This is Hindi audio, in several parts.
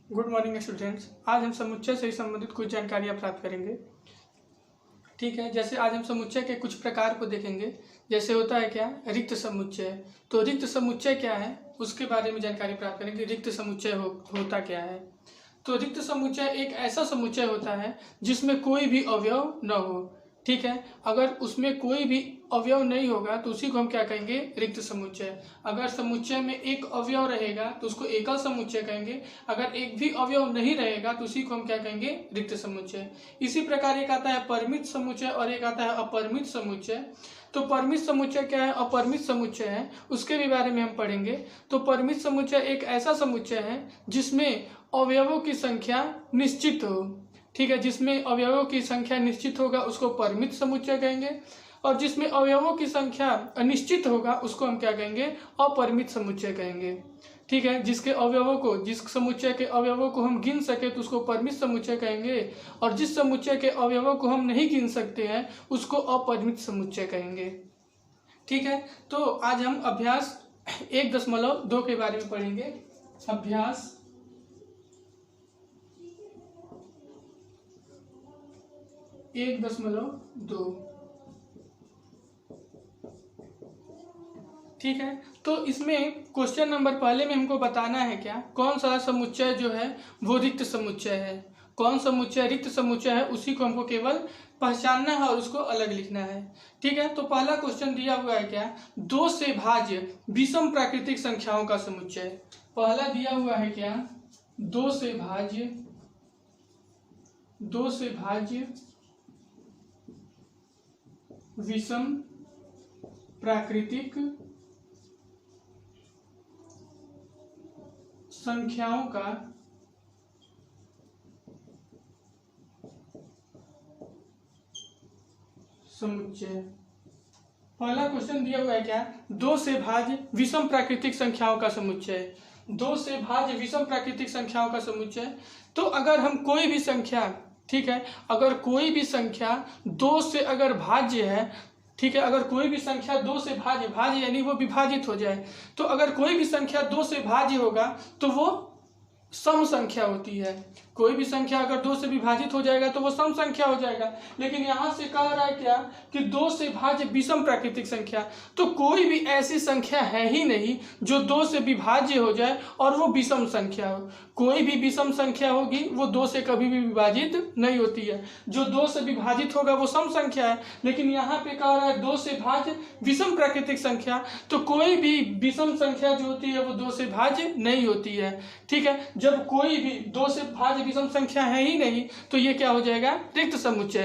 Good morning students. आज हम समुच्चय से संबंधित कुछ जानकारियाँ प्राप्त करेंगे। ठीक है, जैसे आज हम समुच्चय के कुछ प्रकार को देखेंगे। जैसे होता है क्या, रिक्त समुच्चय। तो रिक्त समुच्चय क्या है उसके बारे में जानकारी प्राप्त करेंगे। रिक्त समुच्चय होता क्या है। तो रिक्त समुच्चय एक ऐसा समुच्चय होता है जिसमें कोई भी अवयव न हो। ठीक है, अगर उसमें कोई भी अवयव नहीं होगा तो उसी को हम क्या कहेंगे, रिक्त समुच्चय। अगर समुच्चय में एक अवयव रहेगा तो उसको एकल समुच्चय कहेंगे। अगर एक भी अवयव नहीं रहेगा तो उसी को हम क्या कहेंगे, रिक्त समुच्चय। इसी प्रकार एक आता है परिमित समुच्चय और एक आता है अपरिमित समुच्चय। तो परिमित समुच्चय क्या है, अपरिमित समुच्चय है, उसके भी बारे में हम पढ़ेंगे। तो परिमित समुच्चय एक ऐसा समुच्चय है जिसमें अवयवों की संख्या निश्चित हो। ठीक है, जिसमें अवयवों की संख्या निश्चित होगा उसको परिमित समुच्चय कहेंगे, और जिसमें अवयवों की संख्या अनिश्चित होगा उसको हम क्या कहेंगे, अपरिमित समुच्चय कहेंगे। ठीक है, जिस समुच्चय के अवयवों को हम गिन सके तो उसको परिमित समुच्चय कहेंगे, और जिस समुच्चय के अवयवों को हम नहीं गिन सकते हैं उसको अपरिमित समुच्चय कहेंगे। ठीक है, तो आज हम अभ्यास 1.2 के बारे में पढ़ेंगे। अभ्यास 1.2। ठीक है, तो इसमें क्वेश्चन नंबर पहले में हमको बताना है क्या, कौन सा समुच्चय जो है वो रिक्त समुच्चय है। कौन समुच्चय रिक्त समुच्चय है उसी को हमको केवल पहचानना है और उसको अलग लिखना है। ठीक है, तो पहला क्वेश्चन दिया हुआ है क्या, 2 से भाज्य विषम प्राकृतिक संख्याओं का समुच्चय। पहला दिया हुआ है क्या, 2 से भाज्य विषम प्राकृतिक संख्याओं का समुच्चय। पहला क्वेश्चन दिया हुआ है क्या, 2 से भाज्य विषम प्राकृतिक संख्याओं का समुच्चय। 2 से भाज्य विषम प्राकृतिक संख्याओं का समुच्चय। तो अगर हम कोई भी संख्या, ठीक है, अगर कोई भी संख्या 2 से अगर भाज्य है, ठीक है, अगर कोई भी संख्या 2 से भाज्य यानी वो विभाजित हो जाए, तो अगर कोई भी संख्या 2 से भाज्य होगा तो वो सम संख्या होती है। कोई भी संख्या अगर 2 से विभाजित हो जाएगा तो वो सम संख्या हो जाएगा। लेकिन यहाँ से कह रहा है क्या कि 2 से भाज्य विषम प्राकृतिक संख्या, तो कोई भी ऐसी संख्या है ही नहीं जो 2 से विभाज्य हो जाए और वो विषम संख्या हो। कोई भी विषम संख्या होगी वो 2 से कभी भी विभाजित नहीं होती है। जो 2 से विभाजित होगा वो सम संख्या है। लेकिन यहाँ पे कह रहा है 2 से भाज्य विषम प्राकृतिक संख्या, तो कोई भी विषम संख्या जो होती है वो 2 से भाज्य नहीं होती है। ठीक है, जब कोई भी 2 से भाज्य विषम संख्या है ही नहीं तो ये क्या हो जाएगा, रिक्त समुच्चय,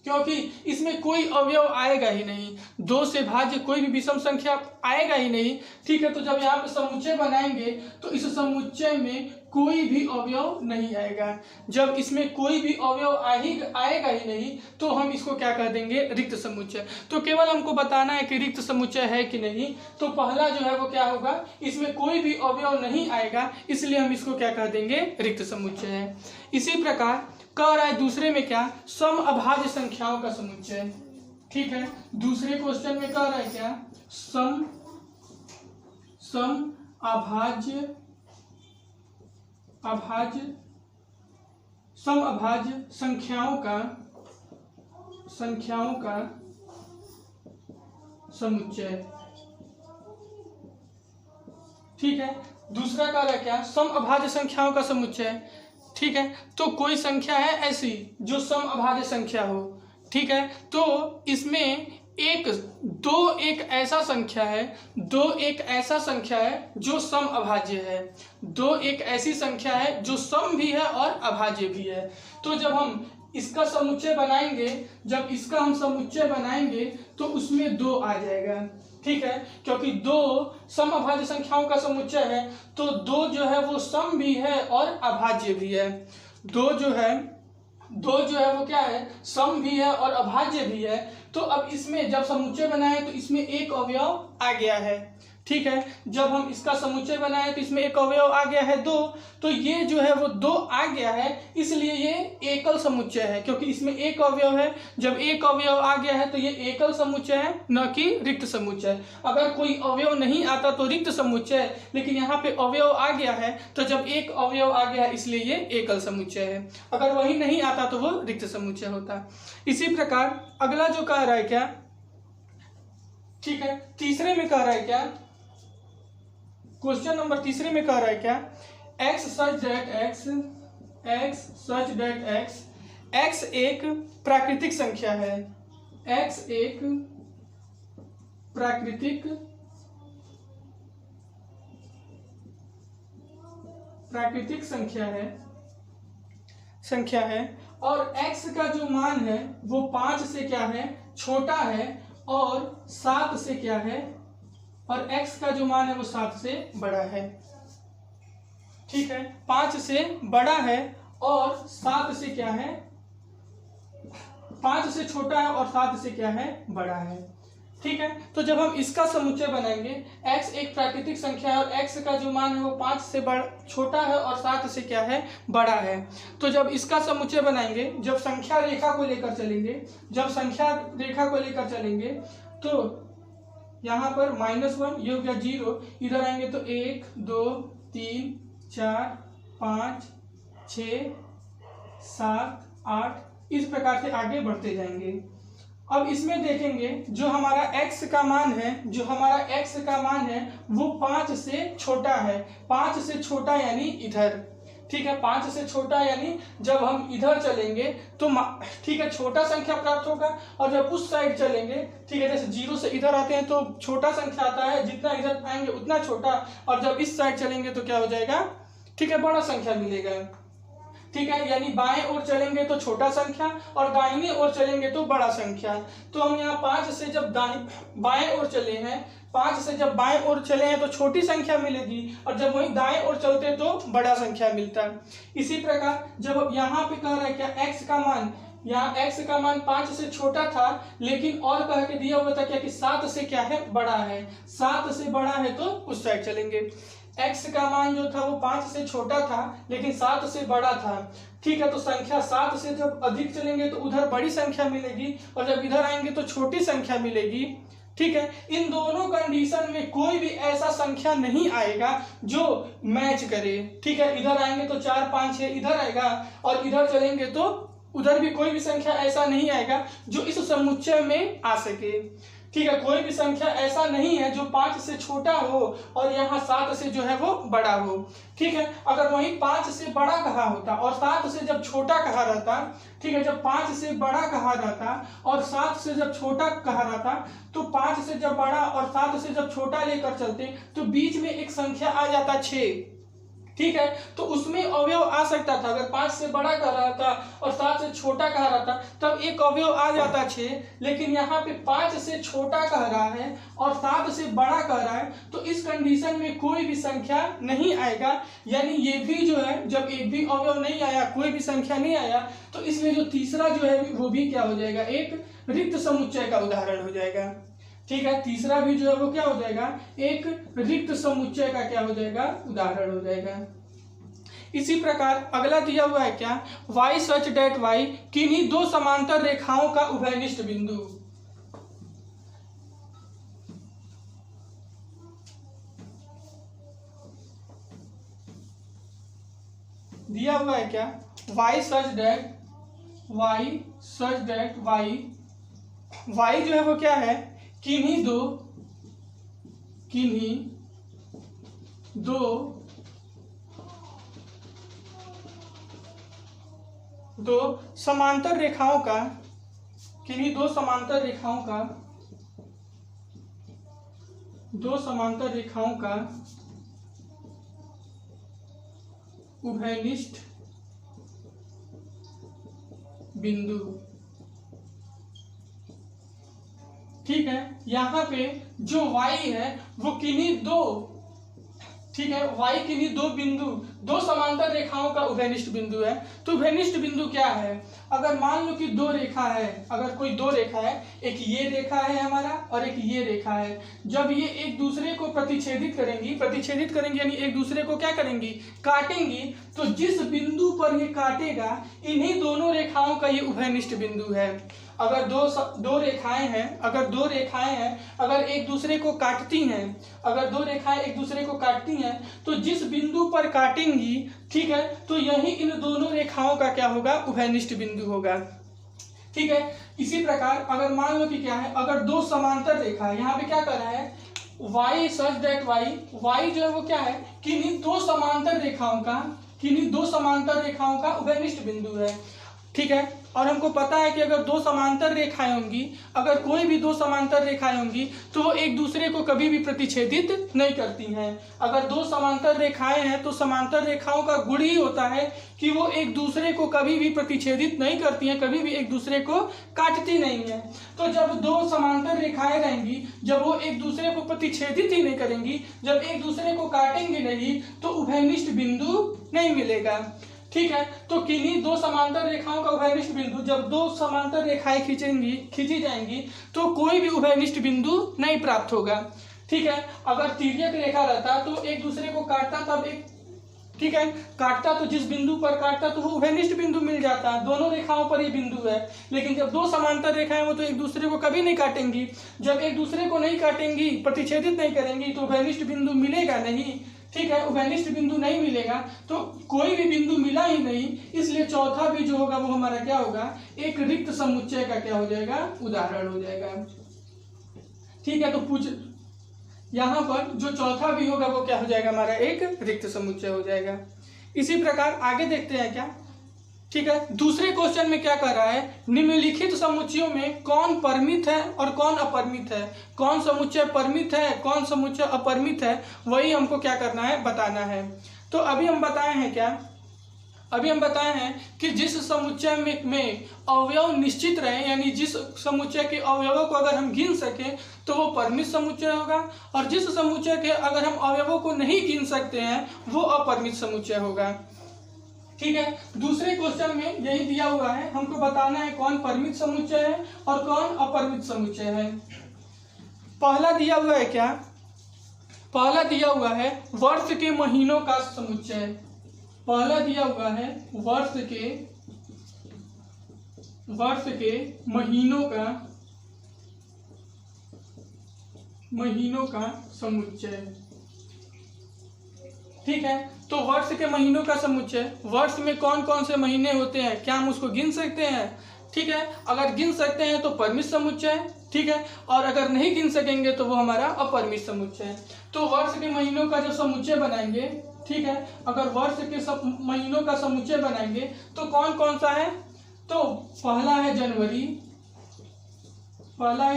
क्योंकि इसमें कोई अवयव आएगा ही नहीं। 2 से भाज्य कोई भी विषम संख्या आएगा ही नहीं। ठीक है, तो जब यहाँ पे समुच्चय बनाएंगे तो इस समुच्चय में कोई भी अवयव नहीं आएगा। जब इसमें कोई भी अवयव आएगा ही नहीं तो हम इसको क्या कह देंगे, रिक्त समुच्चय। तो केवल हमको बताना है कि रिक्त समुच्चय है कि नहीं। तो पहला जो है वो क्या होगा, इसमें कोई भी अवयव नहीं आएगा, इसलिए हम इसको क्या कह देंगे, रिक्त समुच्चय है। इसी प्रकार कह रहा है दूसरे में क्या, सम अभाज्य संख्याओं का समुच्चय। ठीक है, दूसरे क्वेश्चन में कह रहा है क्या, सम अभाज्य संख्याओं का समुच्चय। ठीक है, दूसरा कह रहा है क्या, सम अभाज्य संख्याओं का समुच्चय। ठीक है, तो कोई संख्या है ऐसी जो सम अभाज्य संख्या हो। ठीक है, तो इसमें दो एक ऐसा संख्या है जो सम अभाज्य है। 2 एक ऐसी संख्या है जो सम भी है और अभाज्य भी है। तो जब हम इसका समुच्चय बनाएंगे तो उसमें 2 आ जाएगा। ठीक है, क्योंकि 2 सम अभाज्य संख्याओं का समुच्चय है तो 2 जो है वो सम भी है और अभाज्य भी है। 2 जो है वो क्या है, सम भी है और अभाज्य भी है। तो अब इसमें जब समुच्चय बनाए तो इसमें एक अवयव आ गया है। ठीक है। जब हम इसका समुच्चय बनाए तो इसमें एक अवयव आ गया है 2, तो ये जो है वो 2 आ गया है, इसलिए ये एकल समुच्चय है, क्योंकि इसमें एक अवयव है। जब एक अवयव आ गया है तो ये एकल समुच्चय है, न कि रिक्त समुच्चय। अगर कोई अवयव नहीं आता तो रिक्त समुच्चय, लेकिन यहाँ पे अवयव आ गया है, तो जब एक अवयव आ गया है इसलिए ये एकल समुच्चय है। अगर वही नहीं आता तो वो रिक्त समुच्चय होता। इसी प्रकार अगला जो कह रहा है क्या, ठीक है, तीसरे में कह रहा है क्या, क्वेश्चन नंबर तीसरे में कह रहा है क्या, x such that x एक प्राकृतिक संख्या है, x एक प्राकृतिक संख्या है और x का जो मान है वो 5 से क्या है, छोटा है, और 7 से क्या है, और x का जो मान है वो 7 से बड़ा है। ठीक है, 5 से बड़ा है और 7 से क्या है, 5 से छोटा है और 7 से क्या है, बड़ा है। ठीक है, तो जब हम इसका समुच्चय बनाएंगे, x एक प्राकृतिक संख्या है और x का जो मान है वो 5 से छोटा है और 7 से क्या है, बड़ा है। तो जब इसका समुच्चय बनाएंगे, जब संख्या रेखा को लेकर चलेंगे, तो यहाँ पर -1 ये हो गया 0, इधर आएंगे तो 1 2 3 4 5 6 7 8, इस प्रकार से आगे बढ़ते जाएंगे। अब इसमें देखेंगे जो हमारा x का मान है वो 5 से छोटा है, 5 से छोटा यानी इधर। ठीक है, 5 से छोटा यानी जब हम इधर चलेंगे तो ठीक है छोटा संख्या प्राप्त होगा, और जब उस साइड चलेंगे, ठीक है, जैसे 0 से इधर आते हैं तो छोटा संख्या आता है, जितना इधर आएंगे उतना छोटा, और जब इस साइड चलेंगे तो क्या हो जाएगा, ठीक है, बड़ा संख्या मिलेगा। ठीक है, यानी बाएं ओर चलेंगे तो छोटा संख्या और दाहिने ओर चलेंगे तो बड़ा संख्या। तो हम यहाँ 5 से जब बाएं ओर चले हैं, 5 से जब बाएं ओर चले हैं तो छोटी संख्या मिलेगी, और जब वहीं दाएं ओर चलते तो बड़ा संख्या मिलता है। इसी प्रकार जब यहाँ पे कह रहा है क्या, x का मान, यहाँ x का मान 5 से छोटा था, लेकिन और कह के दिया हुआ था क्या कि 7 से क्या है, बड़ा है। 7 से बड़ा है तो उस साइड चलेंगे। x का मान जो था वो 5 से छोटा था लेकिन 7 से बड़ा था। ठीक है, तो संख्या 7 से जब अधिक चलेंगे तो उधर बड़ी संख्या मिलेगी, और जब इधर आएंगे तो छोटी संख्या मिलेगी। ठीक है, इन दोनों कंडीशन में कोई भी ऐसा संख्या नहीं आएगा जो मैच करे। ठीक है, इधर आएंगे तो 4 5 6 इधर आएगा, और इधर चलेंगे तो उधर भी कोई भी संख्या ऐसा नहीं आएगा जो इस समुच्चय में आ सके। ठीक है, कोई भी संख्या ऐसा नहीं है जो 5 से छोटा हो और यहाँ 7 से जो है वो बड़ा हो। ठीक है, अगर वही 5 से बड़ा कहा होता और 7 से जब छोटा कहा रहता, ठीक है, जब 5 से बड़ा कहा रहता और 7 से जब छोटा कहा रहता, तो 5 से जब बड़ा और 7 से जब छोटा लेकर चलते तो बीच में एक संख्या आ जाता 6। ठीक है, तो उसमें अवयव आ सकता था। अगर 5 से बड़ा कह रहा था और 7 से छोटा कह रहा था तब एक अवयव आ जाता 6, लेकिन यहाँ पे 5 से छोटा कह रहा है और 7 से बड़ा कह रहा है, तो इस कंडीशन में कोई भी संख्या नहीं आएगा। यानी ये भी जो है, जब एक भी अवयव नहीं आया, कोई भी संख्या नहीं आया, तो इसलिए जो तीसरा जो है वो भी क्या हो जाएगा, एक रिक्त समुच्चय का उदाहरण हो जाएगा। ठीक है, तीसरा भी जो है वो क्या हो जाएगा, एक रिक्त समुच्चय का क्या हो जाएगा, उदाहरण हो जाएगा। इसी प्रकार अगला दिया हुआ है क्या, y such that y किन्हीं दो समांतर रेखाओं का उभयनिष्ठ बिंदु। दिया हुआ है क्या, y such that y जो है वो क्या है, किन्हीं दो समांतर रेखाओं का, किन्हीं दो समांतर रेखाओं का उभयनिष्ठ बिंदु। ठीक है, यहाँ पे जो y है वो किन्हीं दो, ठीक है, y किन्हीं दो बिंदु दो समांतर रेखाओं का उभयनिष्ठ बिंदु है। तो उभयनिष्ठ बिंदु क्या है? अगर मान लो कि दो रेखा है, अगर कोई दो रेखा है, एक ये रेखा है हमारा और एक ये रेखा है, जब ये एक दूसरे को प्रतिच्छेदित करेंगी यानी एक दूसरे को क्या करेंगी? काटेंगी। तो जिस बिंदु पर ये काटेगा, इन्हीं दोनों रेखाओं का ये उभयनिष्ठ बिंदु है। अगर दो रेखाएं हैं, अगर एक दूसरे को काटती हैं, तो जिस बिंदु पर काटेंगी, ठीक है, तो यही इन दोनों रेखाओं का क्या होगा? उभयनिष्ठ बिंदु होगा। ठीक है। इसी प्रकार अगर मान लो कि क्या है, अगर दो समांतर रेखा है, यहाँ पे क्या कर रहा है? y सच दैट y जो है वो क्या है? किन्हीं दो समांतर रेखाओं का उभयनिष्ठ बिंदु है। ठीक है। और हमको पता है कि अगर दो समांतर रेखाएं होंगी, अगर कोई भी दो समांतर रेखाएं होंगी, तो वो एक दूसरे को कभी भी प्रतिच्छेदित नहीं करती हैं। अगर दो समांतर रेखाएं हैं तो समांतर रेखाओं का गुण ही होता है कि वो एक दूसरे को कभी भी प्रतिच्छेदित नहीं करती हैं, कभी भी एक दूसरे को काटती नहीं है। तो जब दो समांतर रेखाएं रहेंगी, जब वो एक दूसरे को प्रतिच्छेदित ही नहीं करेंगी, जब एक दूसरे को काटेंगे नहीं, तो उभयनिष्ठ बिंदु नहीं मिलेगा। ठीक है। तो किन्हीं दो समांतर रेखाओं का उभयनिष्ठ बिंदु, जब दो समांतर रेखाएं खींची जाएंगी, तो कोई भी उभयनिष्ठ बिंदु नहीं प्राप्त होगा। ठीक है। अगर तिर्यक रेखा रहता तो एक दूसरे को काटता, तब एक, ठीक है, काटता तो जिस बिंदु पर काटता तो वो उभयनिष्ठ बिंदु मिल जाता। दोनों रेखाओं पर ये बिंदु है। लेकिन जब दो समांतर रेखाएं वो तो एक दूसरे को कभी नहीं काटेंगी। जब एक दूसरे को नहीं काटेंगी, प्रतिच्छेदित नहीं करेंगी, तो उभयनिष्ठ बिंदु मिलेगा नहीं। ठीक है। उभयनिष्ठ बिंदु नहीं मिलेगा तो कोई भी बिंदु मिला ही नहीं, इसलिए चौथा भी जो होगा वो हमारा क्या होगा? एक रिक्त समुच्चय का क्या हो जाएगा? उदाहरण हो जाएगा। ठीक है। तो यहाँ पर जो चौथा भी होगा वो क्या हो जाएगा? हमारा एक रिक्त समुच्चय हो जाएगा। इसी प्रकार आगे देखते हैं क्या। ठीक है। दूसरे क्वेश्चन में क्या कर रहा है? निम्नलिखित समुच्चयों में कौन परिमित है और कौन अपरिमित है? कौन समुच्चय परिमित है, कौन समुच्चय अपरिमित है, वही हमको क्या करना है? बताना है। तो अभी हम बताए हैं क्या? अभी हम बताए हैं कि जिस समुच्चय में अवयव निश्चित रहे, यानी जिस समुच्चय के अवयवों को अगर हम गिन सकें तो वो परिमित समुच्चय होगा, और जिस समुच्चय के अगर हम अवयवों को नहीं गिन सकते हैं वो अपरिमित समुच्चय होगा। ठीक है। दूसरे क्वेश्चन में यही दिया हुआ है, हमको बताना है कौन परिमित समुच्चय है और कौन अपरिमित समुच्चय है। पहला दिया हुआ है क्या? पहला दिया हुआ है वर्ष के महीनों का समुच्चय। पहला दिया हुआ है वर्ष के महीनों का समुच्चय। ठीक है। तो वर्ष के महीनों का समुच्चय, वर्ष में कौन कौन से महीने होते हैं, क्या हम उसको गिन सकते हैं? ठीक है। अगर गिन सकते हैं तो परिमित समुच्चय। ठीक है। और अगर नहीं गिन सकेंगे तो वो हमारा अपरिमित समुच्चय है। तो वर्ष के महीनों का जब समुच्चय बनाएंगे, ठीक है, अगर वर्ष के महीनों का समुच्चय बनाएंगे तो कौन कौन सा है? तो पहला है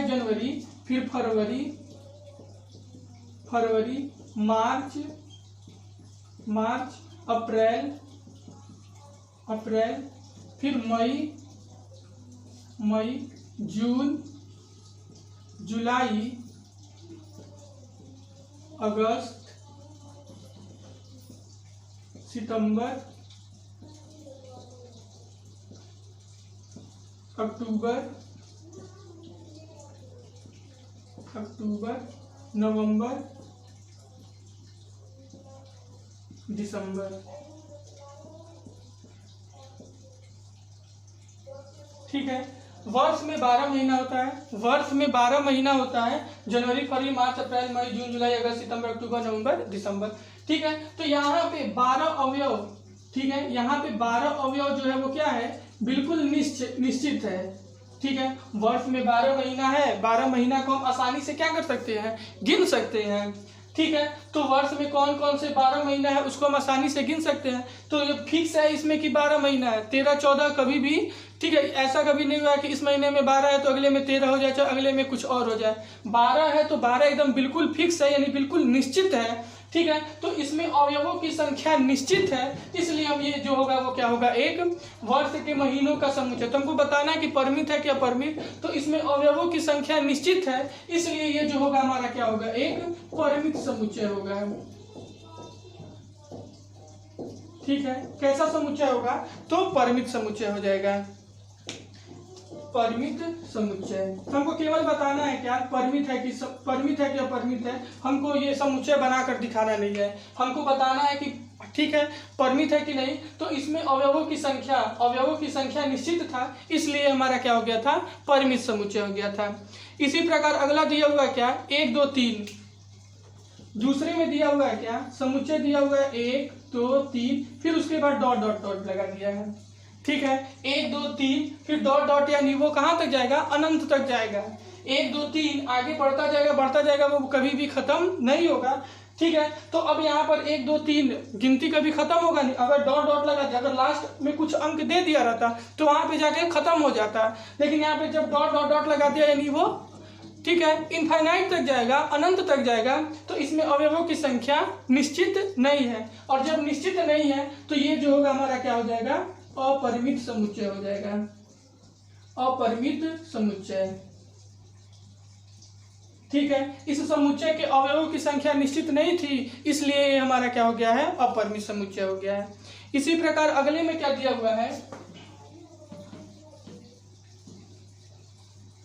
जनवरी, फिर फरवरी, मार्च, अप्रैल, फिर मई, जून, जुलाई, अगस्त, सितंबर, अक्टूबर, नवंबर, दिसंबर। ठीक है। वर्ष में 12 महीना होता है। जनवरी, फरवरी, मार्च, अप्रैल, मई, जून, जुलाई, अगस्त, सितंबर, अक्टूबर, नवंबर, दिसंबर। ठीक है। तो यहाँ पे 12 अवयव, ठीक है, यहाँ पे 12 अवयव जो है वो क्या है? बिल्कुल निश्चित है। ठीक है। वर्ष में 12 महीना है, 12 महीना को हम आसानी से क्या कर सकते हैं? गिन सकते हैं। ठीक है। तो वर्ष में कौन कौन से 12 महीना है उसको हम आसानी से गिन सकते हैं। तो ये फिक्स है इसमें कि 12 महीना है, 13, 14 कभी भी, ठीक है, ऐसा कभी नहीं हुआ है कि इस महीने में 12 है तो अगले में 13 हो जाए, चाहे अगले में कुछ और हो जाए। 12 है तो 12 एकदम बिल्कुल फिक्स है, यानी बिल्कुल निश्चित है। ठीक है। तो इसमें अवयवों की संख्या निश्चित है, इसलिए हम ये जो होगा वो क्या होगा? एक वर्ष के महीनों का समुच्चय। तो हमको बताना है कि परिमित है कि अपरिमित, तो इसमें अवयवों की संख्या निश्चित है, इसलिए ये जो होगा हमारा क्या होगा? एक परिमित समुच्चय होगा। ठीक है, कैसा समुच्चय होगा? तो परिमित समुच्चय हो जाएगा, परिमित समुच्चय। हमको केवल बताना है क्या परिमित है कि अपरिमित है, हमको ये समुच्चय बनाकर दिखाना नहीं है, हमको बताना है कि ठीक है परिमित है कि नहीं। तो इसमें अवयवों की संख्या निश्चित था, इसलिए हमारा क्या हो गया था? परिमित समुच्चय हो गया था। इसी प्रकार अगला दिया हुआ है क्या? 1 2 3। दूसरे में दिया हुआ है क्या? समुच्चय दिया हुआ है 1 2 3, फिर उसके बाद डॉट डॉट डॉट लगा दिया है। ठीक है, 1 2 3 फिर डॉट डॉट, यानी वो कहाँ तक जाएगा? अनंत तक जाएगा। 1 2 3 आगे बढ़ता जाएगा, वो कभी भी खत्म नहीं होगा। ठीक है, तो अब यहाँ पर 1 2 3 गिनती कभी खत्म होगा नहीं। अगर डॉट डॉट लगा दिया, अगर लास्ट में कुछ अंक दे दिया रहता तो वहां पे जाके खत्म हो जाता, लेकिन यहाँ पे जब डॉट डॉट डॉट लगा दिया यानी वो ठीक है इनफाइनाइट तक जाएगा, अनंत तक जाएगा। तो इसमें अवयवों की संख्या निश्चित नहीं है, और जब निश्चित नहीं है तो ये जो होगा हमारा क्या हो जाएगा? अपरिमित समुच्चय हो जाएगा, अपरिमित समुच्चय। ठीक है, इस समुच्चय के अवयवों की संख्या निश्चित नहीं थी, इसलिए ये हमारा क्या हो गया है? अपरिमित समुच्चय हो गया है। इसी प्रकार अगले में क्या दिया हुआ है?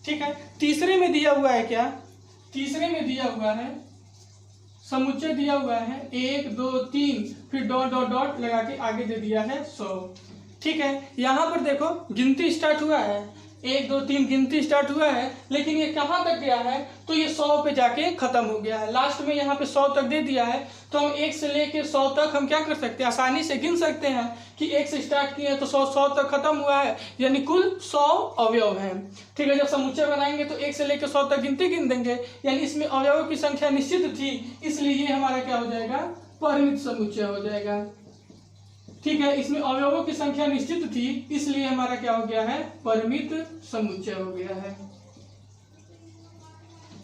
ठीक है, तीसरे में दिया हुआ है क्या? तीसरे में दिया हुआ है समुच्चय दिया हुआ है 1 2 3 फिर डॉट डॉट डॉट लगा के आगे दे दिया है 100। ठीक है, यहाँ पर देखो गिनती स्टार्ट हुआ है, 1 2 3 गिनती स्टार्ट हुआ है, लेकिन ये कहाँ तक गया है? तो ये 100 पे जाके खत्म हो गया है। लास्ट में यहाँ पे 100 तक दे दिया है, तो हम 1 से लेके 100 तक हम क्या कर सकते हैं? आसानी से गिन सकते हैं कि 1 से स्टार्ट किए तो 100 तक खत्म हुआ है, यानी कुल 100 अवयव हैं। ठीक है, जब समुच्चय बनाएंगे तो 1 से लेकर 100 तक गिनती गिन देंगे, यानी इसमें अवयवों की संख्या निश्चित थी, इसलिए ये हमारा क्या हो जाएगा? परिमित समुच्चय हो जाएगा। ठीक है, इसमें अवयवों की संख्या निश्चित थी, इसलिए हमारा क्या हो गया है? परिमित समुच्चय हो गया है।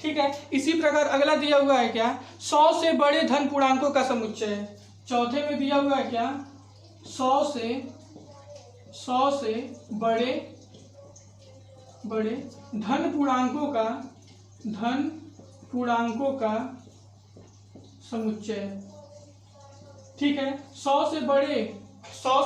ठीक है, इसी प्रकार अगला दिया हुआ है क्या? 100 से बड़े धन पूर्णांकों का समुच्चय। चौथे में दिया हुआ है क्या? 100 से बड़े धन पूर्णांकों का समुच्चय। ठीक है, 100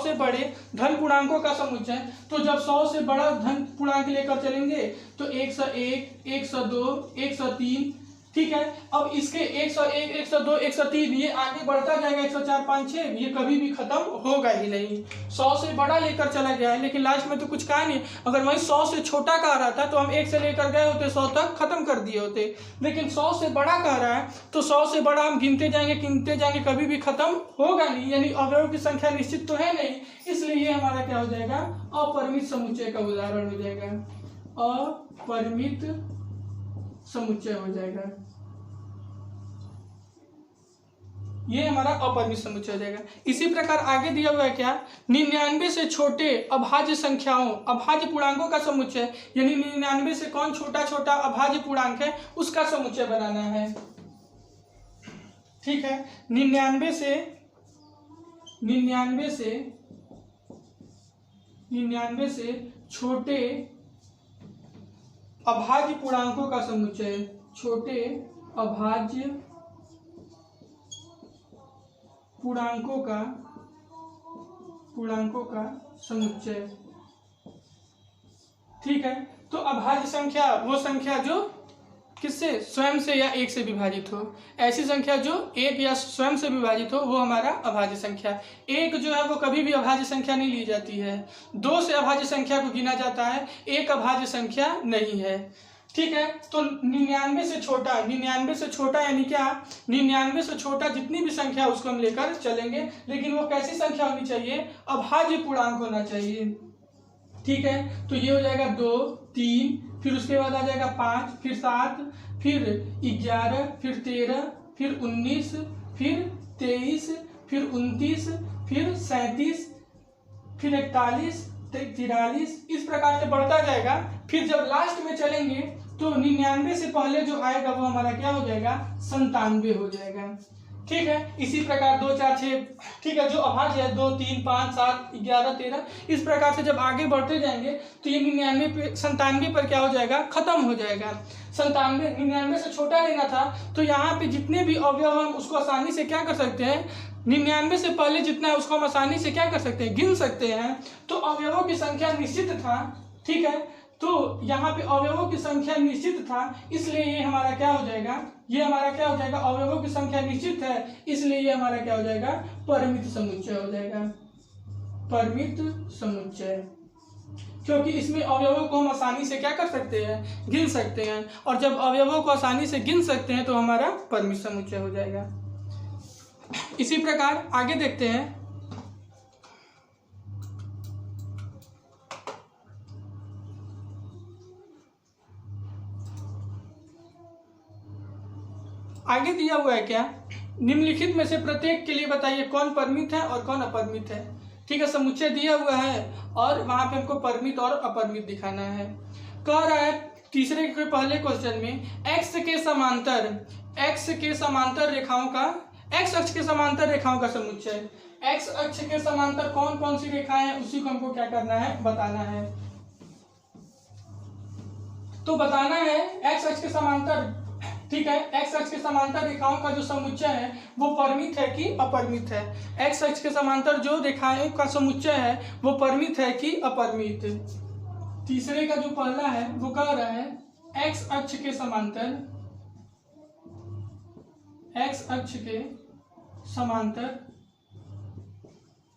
से बड़े धन पूर्णांकों का समुच्चय। तो जब 100 से बड़ा धन पूर्णांक लेकर चलेंगे तो 101 102 103। ठीक है, अब इसके 101 102 103 ये आगे बढ़ता जाएगा 104 5 6, ये कभी भी खत्म होगा ही नहीं। 100 से बड़ा लेकर चला गया है, लेकिन लास्ट में तो कुछ कहा नहीं। अगर वही 100 से छोटा कह रहा था तो हम 1 से लेकर गए होते 100 तक खत्म कर दिए होते, लेकिन 100 से बड़ा कह रहा है तो 100 से बड़ा हम गिनते जाएंगे कभी भी खत्म होगा नहीं, यानी अवयवों की संख्या निश्चित तो है नहीं, इसलिए ये हमारा क्या हो जाएगा? अपरिमित समुच्चय का उदाहरण हो जाएगा, अपरिमित समुच्चय हो जाएगा। ये हमारा अपरिमित समुच्चय हो जाएगा। इसी प्रकार आगे दिया हुआ है क्या? 99 से छोटे अभाज्य संख्याओं, अभाज्य पूर्णांकों का समुच्चय, यानी 99 से कौन छोटा अभाज्य पूर्णांक है उसका समुच्चय बनाना है। ठीक है, 99 से छोटे अभाज्य पूर्णांकों का समुच्चय, छोटे अभाज्य पूर्णांकों का समुच्चय। ठीक है, तो अभाज्य संख्या वो संख्या जो किससे? स्वयं से या 1 से विभाजित हो। ऐसी संख्या जो 1 या स्वयं से विभाजित हो वो हमारा अभाज्य संख्या। 1 जो है वो कभी भी अभाज्य संख्या नहीं ली जाती है, 2 से अभाज्य संख्या को गिना जाता है, 1 अभाज्य संख्या नहीं है। ठीक है, तो 99 से छोटा यानी क्या? 99 से छोटा जितनी भी संख्या उसको हम लेकर चलेंगे, लेकिन वो कैसी संख्या होनी चाहिए? अभाज्य पूर्णांक होना चाहिए। ठीक है, तो ये हो जाएगा 2 3, फिर उसके बाद आ जाएगा 5, फिर 7, फिर 11, फिर 13, फिर 19, फिर 23, फिर 29, फिर 37, फिर 41, 43, इस प्रकार से बढ़ता जाएगा। फिर जब लास्ट में चलेंगे तो 99 से पहले जो आएगा वो हमारा क्या हो जाएगा? 97 हो जाएगा। ठीक है, इसी प्रकार 2 4 6, ठीक है, जो अभाज्य है 2 3 5 7 11 13, इस प्रकार से जब आगे बढ़ते जाएंगे तो ये 99 पे 97 पर क्या हो जाएगा? खत्म हो जाएगा। 99 से छोटा लेना था, तो यहाँ पे जितने भी अवयव हम उसको आसानी से क्या कर सकते हैं? 99 से पहले जितना है उसको हम आसानी से क्या कर सकते हैं, गिन सकते हैं। तो अवयवों की संख्या निश्चित था, ठीक है, तो यहाँ पे अवयवों की संख्या निश्चित था, इसलिए ये हमारा क्या हो जाएगा, ये हमारा क्या हो जाएगा, अवयवों की संख्या निश्चित है, इसलिए ये हमारा क्या हो जाएगा, परिमित समुच्चय हो जाएगा, परिमित समुच्चय। क्योंकि इसमें अवयवों को हम आसानी से क्या कर सकते हैं, गिन सकते हैं, और जब अवयवों को आसानी से गिन सकते हैं तो हमारा परिमित समुच्चय हो जाएगा। इसी प्रकार आगे देखते हैं, आगे दिया हुआ है क्या, निम्नलिखित में से प्रत्येक के लिए बताइए कौन परिमित है और कौन अपरिमित है। ठीक है, समुच्चय दिया हुआ है और वहां पे हमको परिमित और अपरिमित दिखाना है। कह रहा है तीसरे के पहले क्वेश्चन में x के समांतर रेखाओं का, x अक्ष के समांतर रेखाओं का समुच्चय। x अक्ष के समांतर कौन कौन सी रेखाएं हैं उसी को हमको क्या करना है, बताना है। तो बताना है x अक्ष के समांतर, ठीक है, x अक्ष के समांतर रेखाओं का जो समुच्चय है वो परिमित है कि अपरिमित है। x अक्ष के समांतर जो रेखाएं का समुच्चय है वो परिमित है कि अपरिमित। तीसरे का जो पहला है वो कह रहा है x अक्ष के समांतर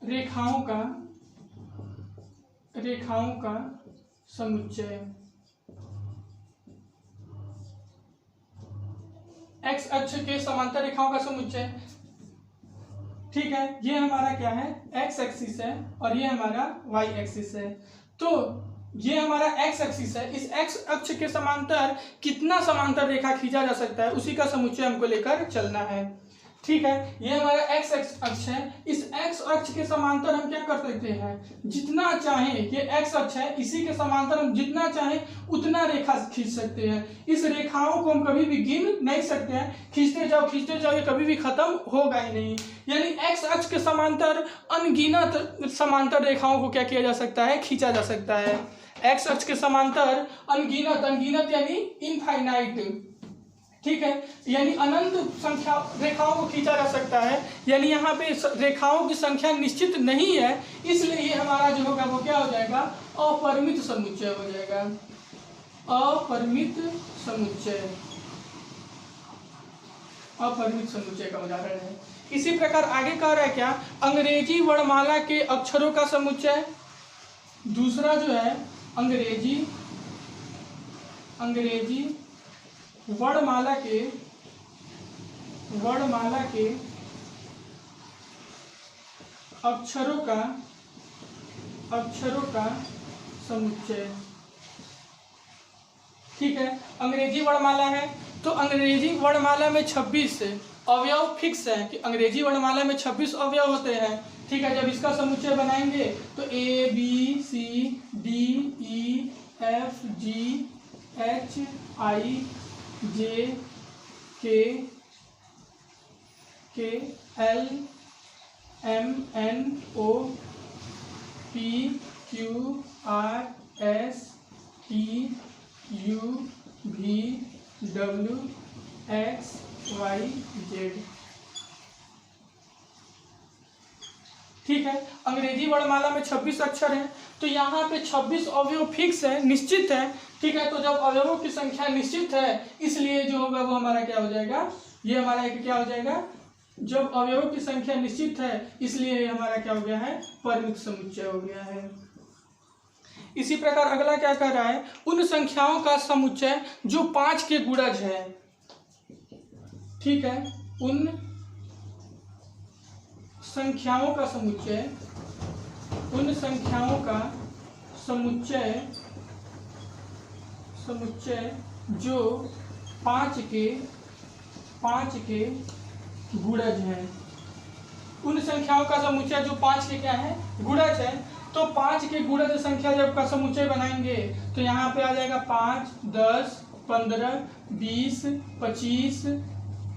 रेखाओं का समुच्चय। x अक्ष के समांतर रेखाओं का समुच्चय, ठीक है, ये हमारा क्या है, x एक्सिस है और ये हमारा y एक्सिस है। तो ये हमारा x एक्सिस है, इस x अक्ष के समांतर कितना समांतर रेखा खींचा जा सकता है उसी का समुच्चय हमको लेकर चलना है। ठीक है, ये हमारा x अक्ष है, इस x अक्ष के समांतर हम क्या कर सकते हैं, जितना चाहें, ये x अक्ष है, इसी के समांतर हम जितना चाहें उतना रेखा खींच सकते हैं। इस रेखाओं को हम कभी भी गिन नहीं सकते हैं, खींचते जाओ ये कभी भी खत्म होगा ही नहीं। यानी x अक्ष के समांतर अनगिनत समांतर रेखाओं को क्या किया जा सकता है, खींचा जा सकता है। x अक्ष के समांतर अनगिनत यानी इनफाइनाइट, ठीक है, यानी अनंत संख्या रेखाओं को खींचा जा सकता है। यानी यहाँ पे रेखाओं की संख्या निश्चित नहीं है, इसलिए ये हमारा जो होगा वो क्या हो जाएगा, अपरिमित समुच्चय हो जाएगा, अपरिमित समुच्चय का उदाहरण है। इसी प्रकार आगे कह रहा है क्या, अंग्रेजी वर्णमाला के अक्षरों का समुच्चय। दूसरा जो है अंग्रेजी वर्णमाला के अक्षरों का समुच्चय। ठीक है, अंग्रेजी वर्णमाला है तो अंग्रेजी वर्णमाला में 26 अवयव फिक्स है कि अंग्रेजी वर्णमाला में 26 अवयव होते हैं। ठीक है, जब इसका समुच्चय बनाएंगे तो A B C D E F G H I J K L M N O P Q R S T U V W X Y Z। ठीक है, अंग्रेजी वर्णमाला में 26 अक्षर हैं तो यहाँ पे 26 अवयव फिक्स है, निश्चित है। ठीक है, तो जब अवयवों की संख्या निश्चित है इसलिए जो होगा वो हमारा क्या हो जाएगा, ये हमारा एक क्या हो जाएगा, जब अवयवों की संख्या निश्चित है इसलिए हमारा क्या हो गया है, परिमित समुच्चय हो गया है। इसी प्रकार अगला क्या कर रहा है, उन संख्याओं का समुच्चय जो 5 के गुणज है। ठीक है, उन संख्याओं का समुच्चय जो 5 के गुणज हैं। उन संख्याओं का समुच्चय जो 5 के क्या है, गुणज है। तो 5 के गुणज संख्या जब का समुच्चय बनाएंगे तो यहाँ पे आ जाएगा 5, 10, 15, 20, 25,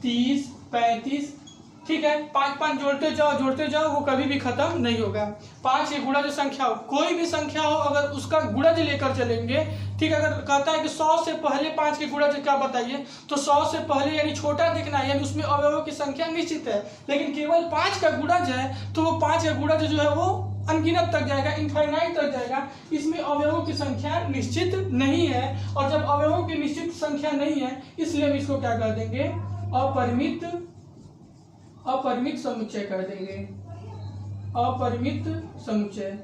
30, 35, ठीक है, 5 5 जोड़ते जाओ वो कभी भी खत्म नहीं होगा। 5 की गुणज संख्या हो, कोई भी संख्या हो अगर उसका गुणज लेकर चलेंगे, ठीक है, अगर कहता है कि 100 से पहले 5 की गुणज क्या बताइए, तो 100 से पहले यानी छोटा दिखना है, यानी उसमें अवयवों की संख्या निश्चित है। लेकिन केवल 5 का गुणज है तो वो 5 का गुणज जो है वो अनगिनत तक जाएगा, इनफाइनाइट तक जाएगा। इसमें अवयवों की संख्या निश्चित नहीं है, और जब अवयवों की निश्चित संख्या नहीं है इसलिए हम इसको क्या कर देंगे, अपरिमित समुच्चय कर देंगे, अपरिमित समुच्चय।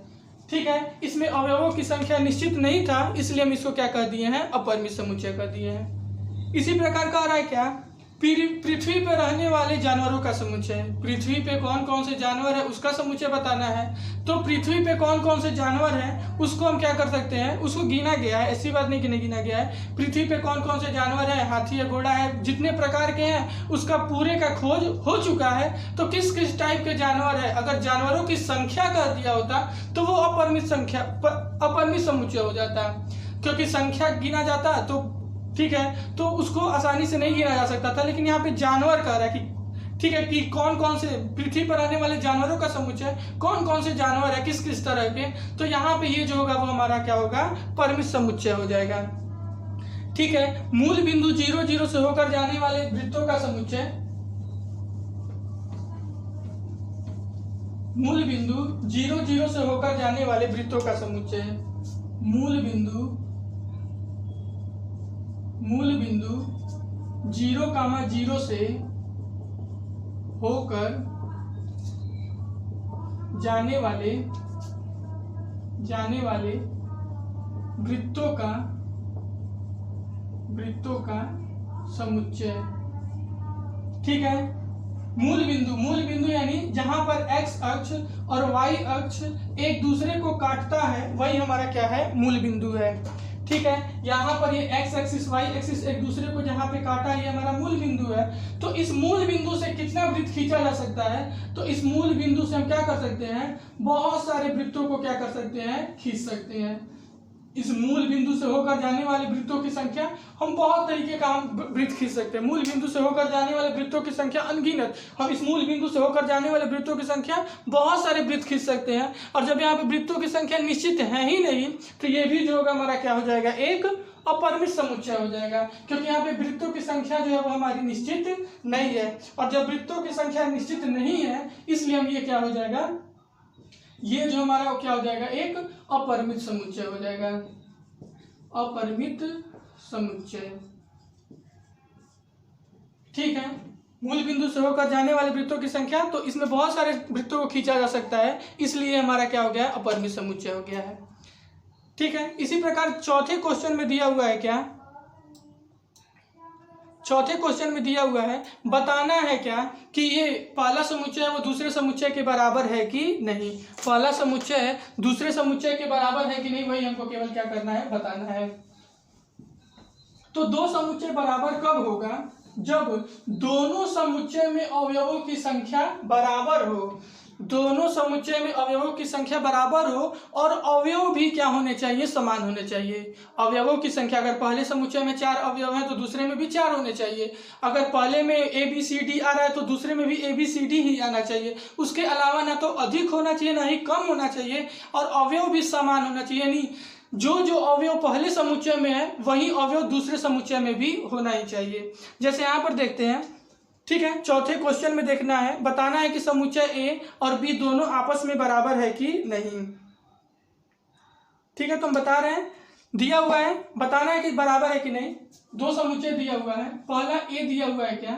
ठीक है, इसमें अवयवों की संख्या निश्चित नहीं था इसलिए हम इसको क्या कर दिए हैं, अपरिमित समुच्चय कर दिए हैं। इसी प्रकार का आ रहा है क्या, पृथ्वी पर रहने वाले जानवरों का समुच्चय। पृथ्वी पे कौन कौन से जानवर है उसका समुच्चय बताना है। तो पृथ्वी पे कौन कौन से जानवर हैं उसको हम क्या कर सकते हैं, उसको गिना गया है, ऐसी बात नहीं कि नहीं गिना गया है। पृथ्वी पे कौन कौन से जानवर है, हाथी है, घोड़ा है, जितने प्रकार के हैं उसका पूरे का खोज हो चुका है। तो किस किस टाइप के जानवर है, अगर जानवरों की संख्या कर दिया होता तो वो अपरिमित समुच्चय हो जाता, क्योंकि संख्या गिना जाता तो ठीक है, तो उसको आसानी से नहीं गिना जा सकता था। लेकिन यहाँ पे जानवर कह रहा है कि ठीक है कि कौन कौन से पृथ्वी पर रहने वाले जानवरों का समुच्चय, कौन कौन से जानवर है, किस किस तरह के, तो यहाँ पे ये जो होगा वो हमारा क्या होगा, परिमित समुच्चय हो जाएगा। ठीक है, मूल बिंदु 0 0 से होकर जाने वाले वृत्तों का समुच्चय, मूल बिंदु 0 0 से होकर जाने वाले वृत्तों का समुच्चय, मूल बिंदु 0, 0 से होकर जाने वाले वृत्तों का समुच्चय। ठीक है, मूल बिंदु यानी जहां पर x अक्ष और y अक्ष एक दूसरे को काटता है वही हमारा क्या है, मूल बिंदु है। ठीक है, यहाँ पर ये x एक्सिस y एक्सिस एक दूसरे को जहाँ पे काटा है ये हमारा मूल बिंदु है। तो इस मूल बिंदु से कितना वृत्त खींचा जा सकता है, तो इस मूल बिंदु से हम क्या कर सकते हैं, बहुत सारे वृत्तों को क्या कर सकते हैं, खींच सकते हैं। इस मूल बिंदु से होकर जाने वाले वृत्तों की संख्या हम बहुत तरीके का हम वृत्त खींच सकते हैं। मूल बिंदु से होकर जाने वाले वृत्तों की संख्या अनगिनत, हम इस मूल बिंदु से होकर जाने वाले वृत्तों की संख्या बहुत सारे वृत्त खींच सकते हैं। और जब यहाँ पे वृत्तों की संख्या निश्चित है ही नहीं तो ये भी जो होगा हमारा क्या हो जाएगा, एक अपरिमित समुच्चय हो जाएगा, क्योंकि यहाँ पे वृत्तों की संख्या जो है वो हमारी निश्चित नहीं है। और जब वृत्तों की संख्या निश्चित नहीं है इसलिए हम ये क्या हो जाएगा, ये जो हमारा क्या हो जाएगा, एक अपरिमित समुच्चय हो जाएगा, अपरिमित समुच्चय। ठीक है, मूल बिंदु से होकर जाने वाले वृत्तों की संख्या, तो इसमें बहुत सारे वृत्तों को खींचा जा सकता है इसलिए हमारा क्या हो गया, अपरिमित समुच्चय हो गया है। ठीक है, इसी प्रकार चौथे क्वेश्चन में दिया हुआ है क्या, चौथे क्वेश्चन में दिया हुआ है बताना है क्या कि ये पहला समुच्चय है वो दूसरे समुच्चय के बराबर है कि नहीं। पहला समुच्चय है दूसरे समुच्चय के बराबर है कि नहीं, वही हमको केवल क्या करना है, बताना है। तो दो समुच्चय बराबर कब होगा, जब दोनों समुच्चय में अवयवों की संख्या बराबर हो, दोनों समुच्चय में अवयवों की संख्या बराबर हो और अवयव भी क्या होने चाहिए, समान होने चाहिए। अवयवों की संख्या अगर पहले समुच्चय में 4 अवयव हैं तो दूसरे में भी 4 होने चाहिए। अगर पहले में ABCD आ रहा है तो दूसरे में भी ABCD ही आना चाहिए। उसके अलावा ना तो अधिक होना चाहिए ना ही कम होना चाहिए, और अवयव भी समान होना चाहिए, यानी जो जो अवयव पहले समुच्चय में है वही अवयव दूसरे समुच्चय में भी होना ही चाहिए। जैसे यहाँ पर देखते हैं, ठीक है, चौथे क्वेश्चन में देखना है, बताना है कि समुच्चय A और B दोनों आपस में बराबर है कि नहीं। ठीक है, तो हम बता रहे हैं, दिया हुआ है, बताना है कि बराबर है कि नहीं। दो समुच्चय दिया हुआ है, पहला A दिया हुआ है क्या,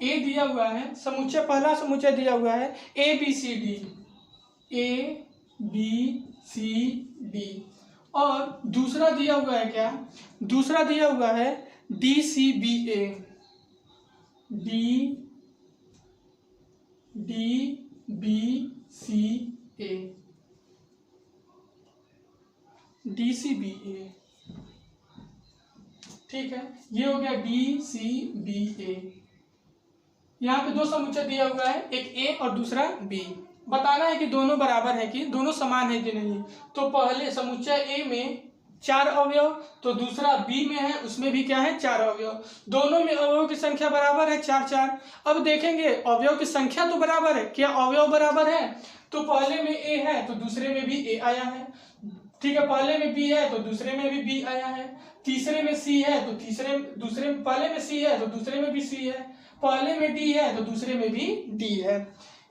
A दिया हुआ है, समुच्चय पहला समुच्चय दिया हुआ है ABCD, ABCD, और दूसरा दिया हुआ है क्या, दूसरा दिया हुआ है DCBA, DCBA। ठीक है, ये हो गया DCBA। यहाँ पे दो समुच्चय दिया हुआ है, एक A और दूसरा B। बताना है कि दोनों बराबर है कि दोनों समान है कि नहीं। तो पहले समुच्चय A में 4 अवयव, तो दूसरा बी में है उसमें भी क्या है 4 अवयव। दोनों में अवयव की संख्या बराबर है 4 4। अब देखेंगे अवयव की संख्या तो बराबर है, क्या अवयव बराबर है? तो पहले में ए है तो दूसरे में भी ए आया है, ठीक है। पहले में बी है तो दूसरे में भी बी आया है। तीसरे में सी है तो पहले में सी है तो दूसरे में भी सी है। पहले में डी है तो दूसरे में भी डी है।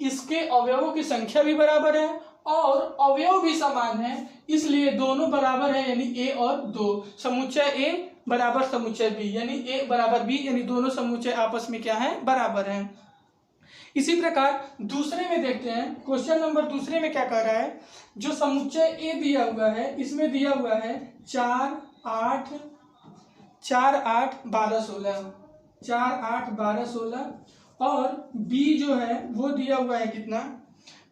इसके अवयवों की संख्या भी बराबर है और अवयव भी समान है, इसलिए दोनों बराबर है, यानी ए और 2। समुच्चय ए बराबर समुच्चय बी, यानी ए बराबर बी, यानी दोनों समुच्चय आपस में क्या है बराबर है। इसी प्रकार दूसरे में देखते हैं, क्वेश्चन नंबर दूसरे में क्या कह रहा है। जो समुच्चय ए दिया हुआ है इसमें दिया हुआ है 4 8 12 16, 4 8 12 16, और बी जो है वो दिया हुआ है कितना,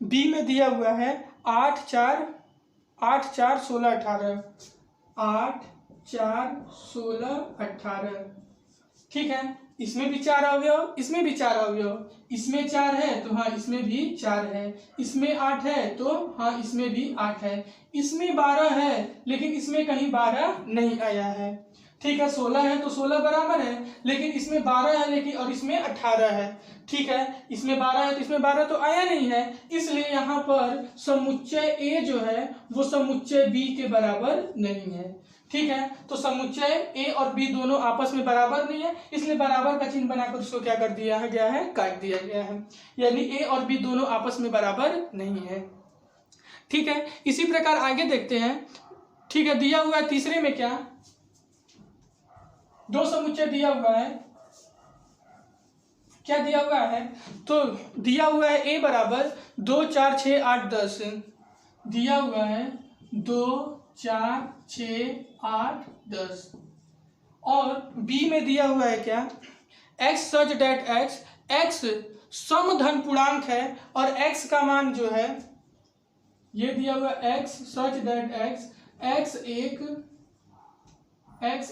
बी में दिया हुआ है 8 4 16 18, 8 4 16 18, ठीक है। इसमें भी 4 अवयव, इसमें भी 4 अवयव, इसमें 4 है तो हाँ इसमें भी 4 है, इसमें 8 है तो हाँ इसमें भी 8 है, इसमें 12 है लेकिन इसमें कहीं 12 नहीं आया है, ठीक है। 16 है तो 16 बराबर है, लेकिन इसमें 12 है लेकिन और इसमें 18 है, ठीक है। इसमें 12 है तो इसमें 12 तो आया नहीं है, इसलिए यहाँ पर समुच्चय ए जो है वो समुच्चय बी के बराबर नहीं है, ठीक है। तो समुच्चय ए और बी दोनों आपस में बराबर नहीं है, इसलिए बराबर का चिन्ह बनाकर उसको क्या कर दिया गया है, काट दिया गया है, यानी ए और बी दोनों आपस में बराबर नहीं है, ठीक है। इसी प्रकार आगे देखते हैं, ठीक है। दिया हुआ है तीसरे में क्या, 2 समुच्चय दिया हुआ है, क्या दिया हुआ है, तो दिया हुआ है ए बराबर 2 4 6 8 10, दिया हुआ है 2 4 6 8 10, और बी में दिया हुआ है क्या, x सच डेट x समधन पूर्णांक है और x का मान जो है ये दिया हुआ x सच डेट x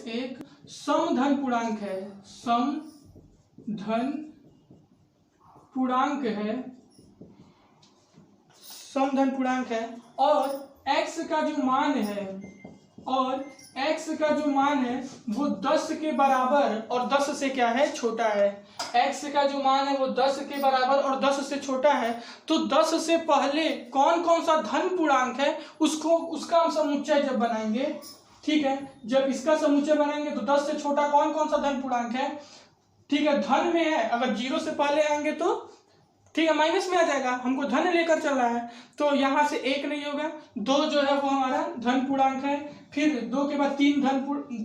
एक समधन पूर्णांक है, समधन पूर्णांक है, समधन पूर्णांक है, और x का जो मान है, और x का जो मान है वो 10 के बराबर और 10 से क्या है छोटा है। x का जो मान है वो 10 के बराबर और 10 से छोटा है, तो 10 से पहले कौन कौन सा धन पूर्णांक है उसका हम समुच्चय जब बनाएंगे, ठीक है। जब इसका समुच्चय बनाएंगे तो 10 से छोटा कौन कौन सा धन पूर्णांक है, ठीक है। धन में है, अगर 0 से पहले आएंगे तो ठीक है माइनस में आ जाएगा, हमको धन लेकर चल रहा है, तो यहाँ से 1 नहीं होगा, 2 जो है वो हमारा धन पूर्णांक है, फिर 2 के बाद 3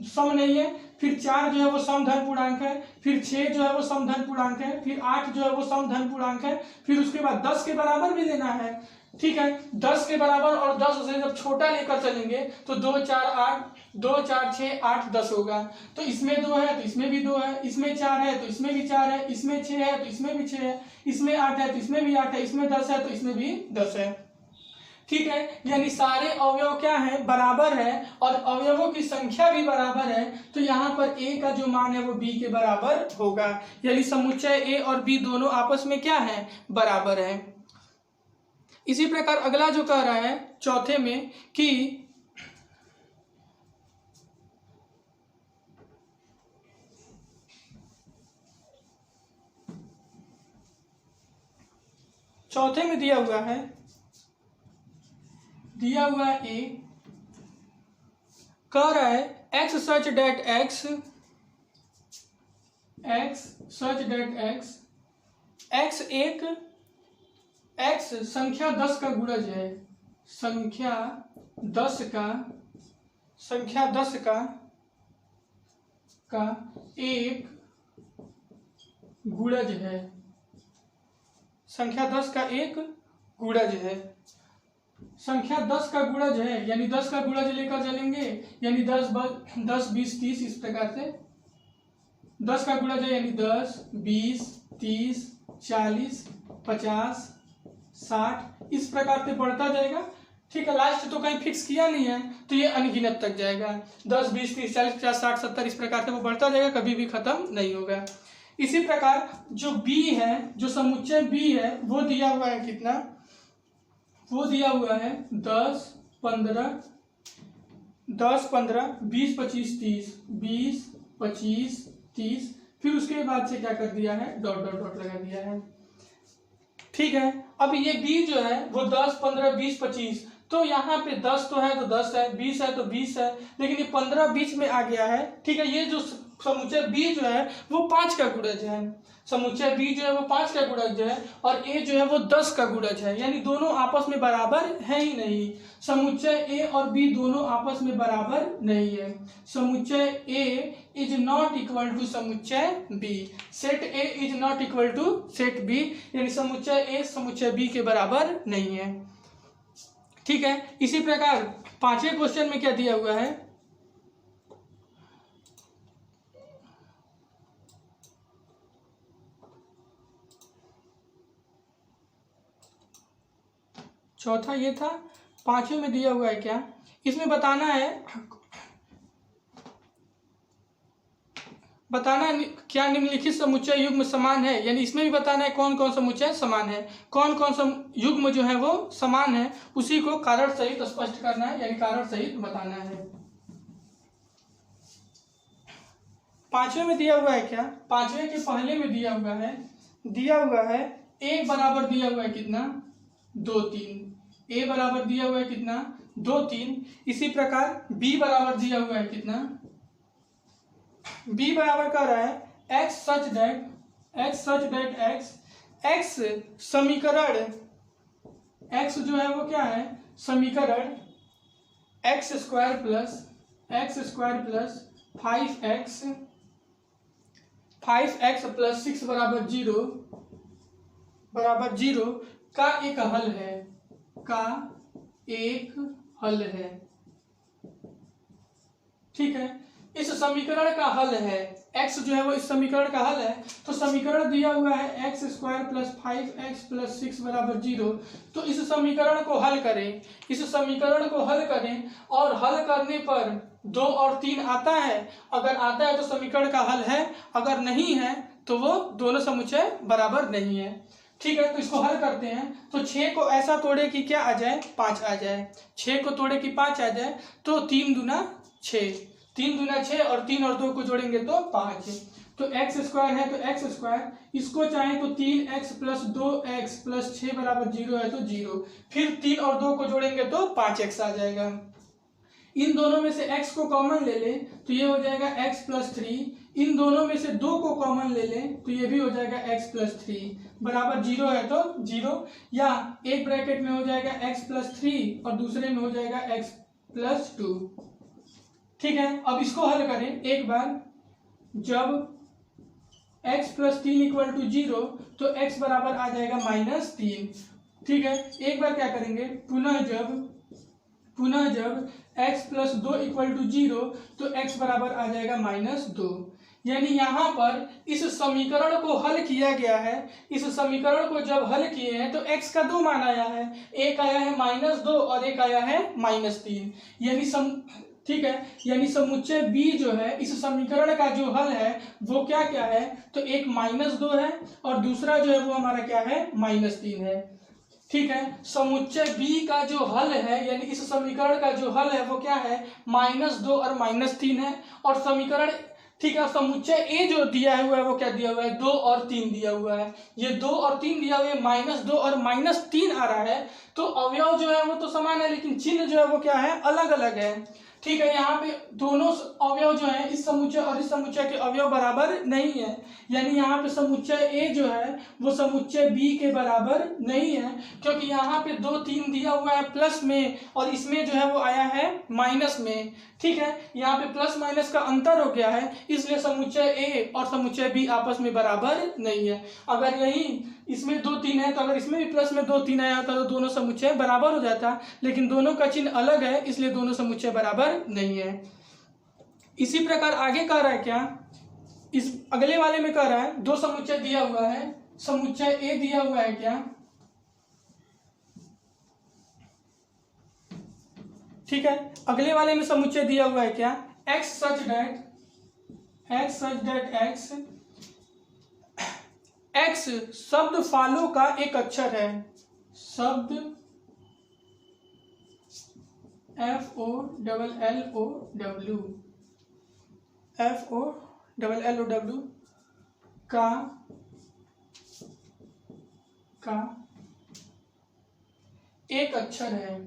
सम नहीं है, फिर 4 जो है वो समधन पूर्णांक है, फिर 6 जो है वो समधन पूर्णांक है, फिर 8 जो है वो समधन पूर्णांक है, फिर उसके बाद 10 के बराबर भी लेना है, ठीक है। 10 के बराबर और 10 से जब छोटा लेकर चलेंगे तो 2 4 6 8 10 होगा, तो इसमें 2 है तो इसमें भी 2 है, इसमें 4 है तो इसमें भी 4 है, इसमें 6 है तो इसमें भी 6 है, इसमें 8 है तो इसमें भी 8 है, इसमें 10 है तो इसमें भी 10 है, ठीक है। यानी सारे अवयव क्या है बराबर है और अवयवों की संख्या भी बराबर है, तो यहाँ पर a का जो मान है वो b के बराबर होगा, यानी समुच्चय a और b दोनों आपस में क्या है बराबर है। इसी प्रकार अगला जो कह रहा है चौथे में कि चौथे में दिया हुआ है ए, कह रहा है x सच डेट x संख्या 10 का गुणज है, संख्या 10 का एक गुणज है, संख्या 10 का एक गुणज है, संख्या 10 का गुणज है, यानी 10 का गुणज लेकर चलेंगे, यानी 10 20 30 इस प्रकार से 10 का गुणज है, यानी 10 20 30 40 50 60 इस प्रकार से बढ़ता जाएगा, ठीक है। लास्ट तो कहीं फिक्स किया नहीं है तो ये अनगिनत तक जाएगा, 10 20 30 40 50 60 70 इस प्रकार से वो बढ़ता जाएगा, कभी भी खत्म नहीं होगा। इसी प्रकार जो b है, जो समुच्चय b है वो दिया हुआ है कितना, वो दिया हुआ है 10 15 10, 15, 20, 25, 30, 20, 25, 30, फिर उसके बाद से क्या कर दिया है, डॉट डॉट डॉट लगा दिया है। ठीक है, अब ये b जो है वो 10, 15, 20, 25, तो यहाँ पे 10 तो है तो 10 है, 20 है तो 20 है, लेकिन ये 15 बीच में आ गया है। ठीक है, ये जो समुच्चय b जो है वो 5 का गुणज है, समुच्चय b जो है वो 5 का गुणज है, और a जो है वो 10 का गुणज है, यानी दोनों आपस में बराबर है ही नहीं। समुच्चय a और b दोनों आपस में बराबर नहीं है। समुच्चय a is not equal to समुच्चय b, set a is not equal to set b, यानी समुच्चय a समुच्चय b के बराबर नहीं है। ठीक है, इसी प्रकार पांचवें क्वेश्चन में क्या दिया हुआ है, चौथा ये था, पांचवें में दिया हुआ है क्या, इसमें बताना है क्या निम्नलिखित समुच्चय युग्म समान है, यानी इसमें भी बताना है कौन कौन समुच्चय समान है, कौन कौन सा युग्म जो है वो समान है, उसी को कारण सहित स्पष्ट करना है, यानी कारण सहित बताना है। पांचवें में दिया हुआ है क्या, पांचवें के पहले में दिया हुआ है a बराबर दिया हुआ है कितना, 2, 3, a बराबर दिया हुआ है कितना, 2, 3। इसी प्रकार b बराबर दिया हुआ है कितना, b बराबर कर रहा है x सच दैट x समीकरण, x जो है वो क्या है, समीकरण x square plus 5x plus 6 बराबर 0 का एक हल है, ठीक है। इस समीकरण का हल है, x जो है वो इस समीकरण का हल है, तो समीकरण दिया हुआ है x square plus 5x plus 6 बराबर 0, तो इस समीकरण को हल करें, और हल करने पर 2 और 3 आता है, अगर आता है तो समीकरण का हल है, अगर नहीं है तो वो दोनों समुच्चय बराबर नहीं है। ठीक है, तो इसको हल करते हैं, तो 6 को ऐसा तोड़े कि क्या आ जाए, 5 आ जाए, 6 को तोड़े कि 5 आ जाए, तो 3 दूना 6 और 3 और 2 को जोड़ेंगे तो 5, तो x स्क्वायर है तो x स्क्वायर, इसको चाहे तो 3x प्लस 2x प्लस 6 बराबर 0 है तो 0, फिर 3 और 2 को जोड़ेंगे तो 5x आ जाएगा। इन दोनों में से x को कॉमन ले ले तो ये हो जाएगा x प्लस 3, इन दोनों में से 2 को कॉमन ले ले तो ये भी हो जाएगा x प्लस 3 बराबर 0 है तो 0, या एक ब्रैकेट में हो जाएगा x प्लस 3 और दूसरे में हो जाएगा x प्लस 2। ठीक है, अब इसको हल करें एक बार, जब x प्लस 3 इक्वल टू 0 तो x बराबर आ जाएगा -3। ठीक है, एक बार क्या करेंगे, पुनः जब x प्लस 2 इक्वल टू 0 तो x बराबर आ जाएगा -2, यानी यहाँ पर इस समीकरण को हल किया गया है। इस समीकरण को जब हल किए हैं तो x का 2 मान आया है, एक आया है -2 और एक आया है -3, यानी ठीक है, यानी समुच्चय b जो है इस समीकरण का जो हल है वो क्या क्या है, तो एक -2 है और दूसरा जो है वो हमारा क्या है, -3 है। ठीक है, समुच्चय b का जो हल है, यानी इस समीकरण का जो हल है वो क्या है, -2 और -3 है, और समीकरण, ठीक है, समुच्चय a जो दिया हुआ है वो क्या दिया हुआ है, 2 और 3 दिया हुआ है, ये 2 और 3 दिया हुआ है, -2 और -3 आ रहा है, तो अवयव जो है वो तो समान है लेकिन चिन्ह जो है वो क्या है, अलग अलग है। ठीक है, यहाँ पे दोनों अवयव जो है, इस समुच्चय और इस समुच्चय के अवयव बराबर नहीं है, यानी यहाँ पे समुच्चय a जो है वो समुच्चय b के बराबर नहीं है, क्योंकि यहाँ पे 2, 3 दिया हुआ है प्लस में और इसमें जो है वो आया है माइनस में। ठीक है, यहाँ पे प्लस माइनस का अंतर हो गया है, इसलिए समुच्चय a और समुच्चय b आपस में बराबर नहीं है। अगर यही इसमें 2, 3 है तो अगर इसमें भी प्लस में 2, 3 आया होता तो दोनों समुच्चय बराबर हो जाता, लेकिन दोनों का चिन्ह अलग है इसलिए दोनों समुच्चय बराबर नहीं है। इसी प्रकार आगे कह रहा है क्या, इस अगले वाले में कह रहा है 2 समुच्चय दिया हुआ है, समुच्चय a दिया हुआ है क्या, ठीक है, अगले वाले में समुच्चय दिया हुआ है क्या, x सच दैट x शब्द फालो का एक अक्षर है, शब्द FOLLOW FOLLOW का एक अक्षर है,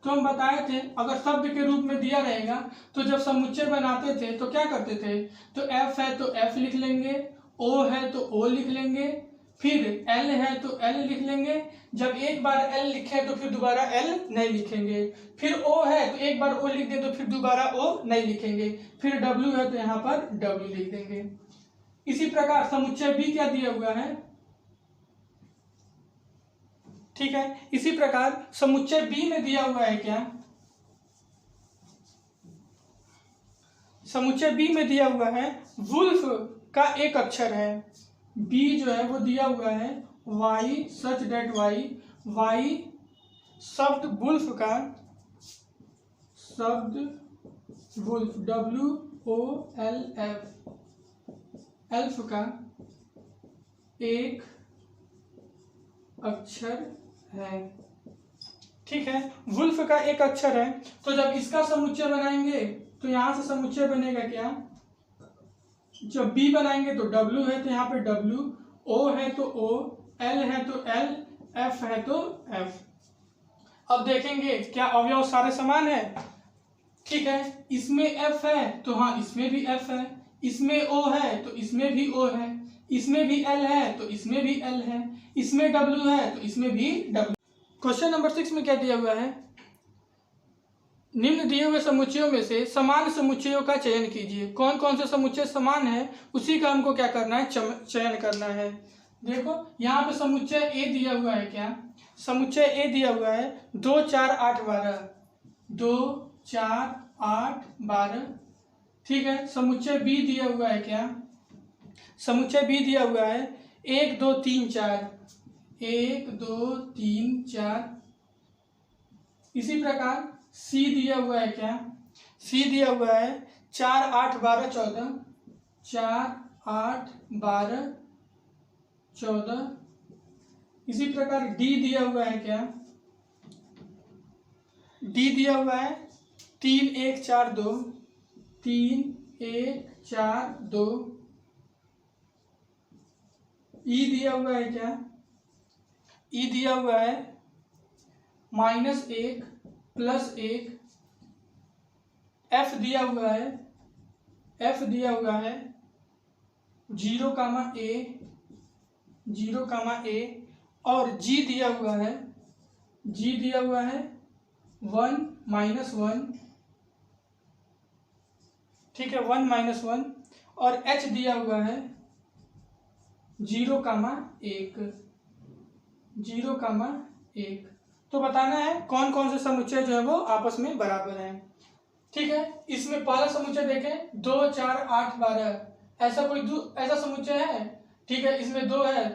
तो हम बताए थे अगर शब्द के रूप में दिया रहेगा तो जब समुच्चय बनाते थे तो क्या करते थे, तो F है तो F लिख लेंगे, O है तो O लिख लेंगे, फिर L है तो L लिख लेंगे। जब एक बार L लिखे तो फिर दोबारा L नहीं लिखेंगे, फिर O है तो एक बार O लिख दें तो फिर दोबारा O नहीं लिखेंगे, फिर W है तो यहाँ पर W लिख देंगे। इसी प्रकार समुच्चय B क्या दिया हुआ है, ठीक है। इसी प्रकार समुच्चय B में दिया हुआ है क्या, समुच्चय B में दिया हुआ है वुल्फ का एक अक्षर है। B जो है वो दिया हुआ है Y सच डेट Y शब्द वुल्फ का, शब्द वुल्फ WOLF एल्फ का एक अक्षर है, ठीक है। वुल्फ का एक अक्षर है, तो जब इसका समुच्चय बनाएंगे तो यहां से समुच्चय बनेगा क्या, जब B बनाएंगे तो W है तो यहाँ पे W, O है तो O, L है तो L, F है तो F। अब देखेंगे क्या अवयव सारे समान है, ठीक है। इसमें F है तो हाँ इसमें भी F है, इसमें O है तो इसमें भी O है, इसमें भी L है तो इसमें भी L है, इसमें W है तो इसमें भी W। क्वेश्चन नंबर 6 में क्या दिया हुआ है, निम्न दिए हुए समुच्चयों में से समान समुच्चयों का चयन कीजिए। कौन कौन से समुच्चय समान है उसी का हमको क्या करना है, चयन करना है। देखो यहाँ पे समुच्चय A दिया हुआ है, क्या समुच्चय A दिया हुआ है 2 4 8 12, 2 4 8 12, ठीक है। समुच्चय B दिया हुआ है क्या, समुच्चय B दिया हुआ है 1 2 3 4, 1 2 3 4। इसी प्रकार C दिया हुआ है क्या, C दिया हुआ है 4 8 12 14, 4 8 12 14। इसी प्रकार D दिया हुआ है क्या, D दिया हुआ है 3 1 4 2, 3 1 4 2। E दिया हुआ है क्या, E दिया हुआ है -1 +1। F दिया हुआ है, F दिया हुआ है 0, A और G दिया हुआ है, G दिया हुआ है 1 -1, ठीक है 1 -1 और H दिया हुआ है 0, 1। तो बताना है कौन कौन से समुच्चय जो है वो आपस में बराबर हैं, ठीक है। इसमें पहला समुच्चय देखें 2 4 8 12, ऐसा कोई ऐसा समुच्चय है, ठीक है। इसमें 2 है,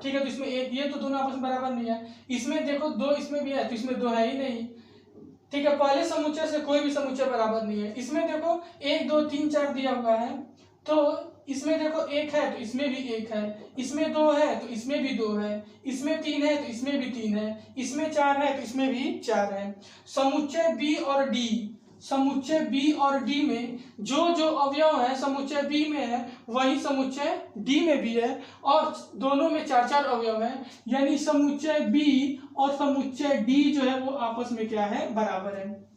ठीक है, तो इसमें 1, ये तो दोनों आपस में बराबर नहीं है। इसमें देखो 2 इसमें भी है तो इसमें 2 है ही नहीं, ठीक है। पहले समुच्चय से कोई भी समुच्चय बराबर नहीं है। इसमें देखो 1 2 3 4 दिया हुआ है, तो इसमें देखो 1 है तो इसमें भी 1 है, इसमें 2 है तो इसमें भी 2 है, इसमें 3 है तो इसमें भी 3 है, इसमें 4 है तो इसमें भी 4 है। समुच्चय B और D, समुच्चय B और D में जो जो अवयव है समुच्चय B में है वही समुच्चय D में भी है, और दोनों में 4 4 अवयव है, यानी समुच्चय B और समुच्चय D जो है वो आपस में क्या है, बराबर है,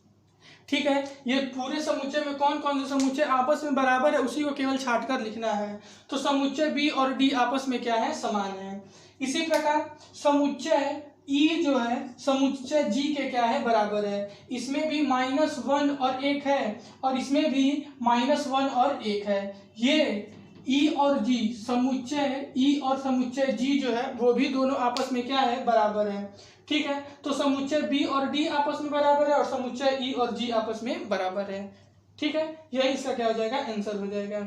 ठीक है। ये पूरे समुच्चय में कौन कौन से समुच्चय आपस में बराबर है उसी को केवल छाट कर लिखना है। तो समुच्चय B और D आपस में क्या है, समान है। इसी प्रकार समुच्चय E जो है समुच्चय G के क्या है, बराबर है। इसमें भी -1 और 1 है और इसमें भी -1 और 1 है। ये E और G, समुच्चय E और समुच्चय G जो है वो भी दोनों आपस में क्या है, बराबर है, ठीक है। तो समुच्चय B और D आपस में बराबर है और समुच्चय E और G आपस में बराबर है, ठीक है। यही इसका क्या हो जाएगा, आंसर हो जाएगा।